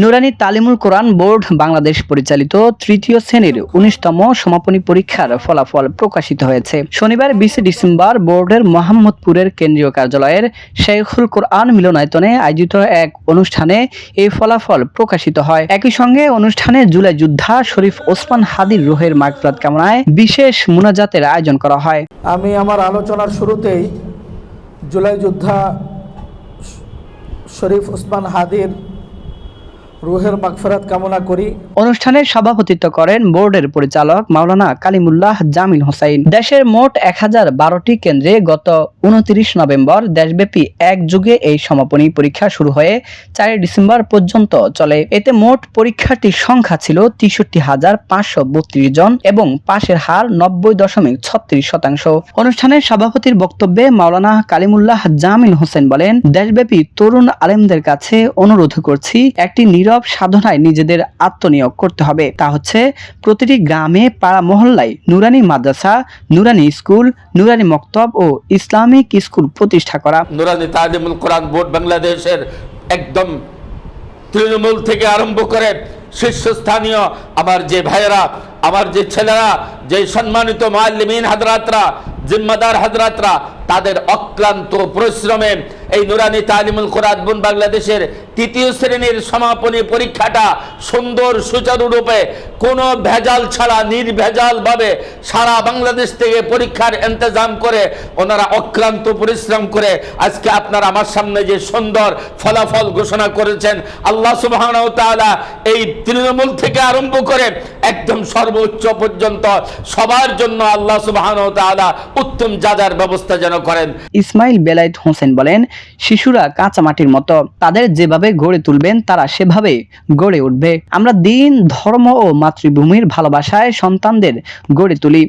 নুরানি তালিমুল কোরআন board Bangladesh পরিচালিত তৃতীয় শ্রেণীর ১৯তম সমাপনী পরীক্ষার ফলাফল প্রকাশিত হয়েছে। শনিবার ২০ ডিসেম্বর বোর্ডের মোহাম্মদপুরের কেন্দ্রীয় কার্যালয়ের শেখুল কোরআন মিলনায়তনে আয়োজিত এক অনুষ্ঠানে এই ফলাফল প্রকাশিত হয়। একই সঙ্গে অনুষ্ঠানে জুলাই যোদ্ধা শরীফ ওসমান হাদির রুহের মাগফিরাত কামনায় বিশেষ মুনাজাতের আয়োজন করা হয়। আমি আমার আলোচনার শুরুতেই জুলাই যোদ্ধা শরীফ ওসমান হাদির রুহের মাগফিরাত কামনা করি। অনুষ্ঠানে সভাপতিত্ব করেন বোর্ডের পরিচালক মাওলানা কালিমুল্লাহ জামিল হোসাইন। দেশের মোট ১০১২টি কেন্দ্রে গত ২৯ নভেম্বর দেশব্যাপী একযোগে এই সমাপনী পরীক্ষা শুরু হয়ে ৪ ডিসেম্বর পর্যন্ত চলে। এতে মোট পরীক্ষার্থীর সংখ্যা ছিল ৬৩,৫৩২ জন এবং পাশের হার ৯০.৩৬%। অনুষ্ঠানের সভাপতির বক্তব্যে মাওলানা কালিমুল্লাহ জামিল হোসেন বলেন, দেশব্যাপী তরুণ আলেমদের কাছে অনুরোধ করছি, একটি নীরব সাধনায় নিজেদের আত্মনিয়োগ করতে হবে। তা হচ্ছে প্রতিটি গ্রামে, পাড়া মহল্লায় নুরানি মাদ্রাসা, নুরানি স্কুল, নুরানি মক্তব ও ইসলামিক স্কুল প্রতিষ্ঠা করা। নুরানি তালিমুল কোরআন বোর্ড বাংলাদেশের একদম তৃণমূল থেকে আরম্ভ করে শীর্ষস্থানীয় আমার যে ভাইয়েরা, আমার যে ছেলেরা, যে সম্মানিত মুআল্লিমিন হাজরাতরা, জিম্মাদার হাজরাতরা, তাদের অক্লান্ত পরিশ্রমে এই নুরানি তালিমুল কোরআন বোর্ড বাংলাদেশের তৃতীয় শ্রেণীর সমাপনী পরীক্ষাটা সুন্দর সুচারুরূপে কোনো ভেজাল ছাড়া নির্ভেজালভাবে সারা বাংলাদেশ থেকে পরীক্ষার ইন্তজাম করে ওনারা অক্লান্ত পরিশ্রম করে আজকে আপনারা আমার সামনে যে সুন্দর ফলাফল ঘোষণা করেছেন, আল্লাহ সুবহানাহু ওয়া তাআলা এই তৃণমূল থেকে আরম্ভ করে একদম সর্বোচ্চ পর্যন্ত সবার জন্য আল্লাহ সুবহানাহু ওয়া তাআলা উত্তম যাজার ব্যবস্থা যেন করেন। ইসমাইল বেলায়েত হোসেন বলেন, শিশুরা কাঁচা মাটির মতো, তাদের যেভাবে গড়ে তুলবেন তারা সেভাবে গড়ে উঠবে। আমরা দিন, ধর্ম ও মাতৃভূমির ভালোবাসায় সন্তানদের গড়ে তুলি।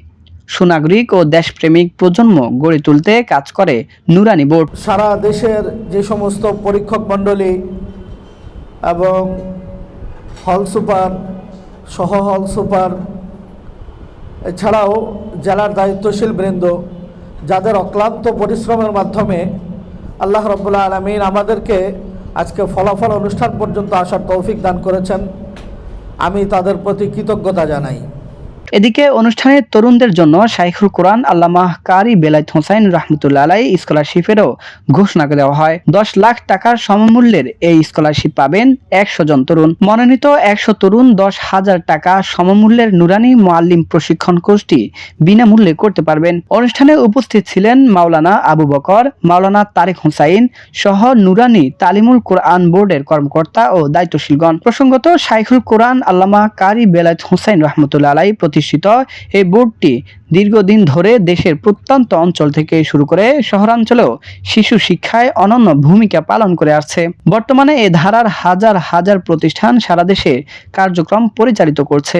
সুনাগরিক ও দেশপ্রেমিক প্রজন্ম গড়ে তুলতে কাজ করে নুরানি বোর্ড। সারা দেশের যে সমস্ত পরীক্ষক মণ্ডলী এবং হল সুপার, সহ হল সুপার, এছাড়াও জেলার দায়িত্বশীল বৃন্দ, যাদের অক্লান্ত পরিশ্রমের মাধ্যমে আল্লাহ রাব্বুল আলামিন আমাদেরকে আজকে ফলাফল অনুষ্ঠান পর্যন্ত আসার তৌফিক দান করেছেন, আমি তাদের প্রতি কৃতজ্ঞতা জানাই। এদিকে অনুষ্ঠানে তরুণদের জন্য শাইখুল কোরআন আল্লামা কারি বেলায়েত হোসাইন রাহমাতুল্লাহ আলাইহি স্কলারশিপেরও ঘোষণা দেওয়া হয়। ১০ লাখ টাকার সমমূল্যের এই স্কলারশিপ পাবেন ১০০ জন তরুণ। মনোনীত ১০০ তরুণ ১০,০০০ টাকা সমমূল্যের নুরানি মুআল্লিম প্রশিক্ষণ কোর্সটি বিনামূল্যে করতে পারবেন। অনুষ্ঠানে উপস্থিত ছিলেন মাওলানা আবু বকর, মাওলানা তারেক হোসাইন সহ নুরানি তালিমুল কোরআন বোর্ডের কর্মকর্তা ও দায়িত্বশীলগণ। প্রসঙ্গত, শাইখুল কোরআন আল্লামা কারি বেলায়েত হোসাইন রাহমাতুল্লাহ আলাইহি প্রতিষ্ঠিত এই বোর্ডটি দীর্ঘদিন ধরে দেশের প্রত্যন্ত অঞ্চল থেকে শুরু করে শহরাঞ্চলেও শিশু শিক্ষায় অনন্য ভূমিকা পালন করে আসছে। বর্তমানে এ ধারার হাজার হাজার প্রতিষ্ঠান সারা দেশে কার্যক্রম পরিচালিত করছে।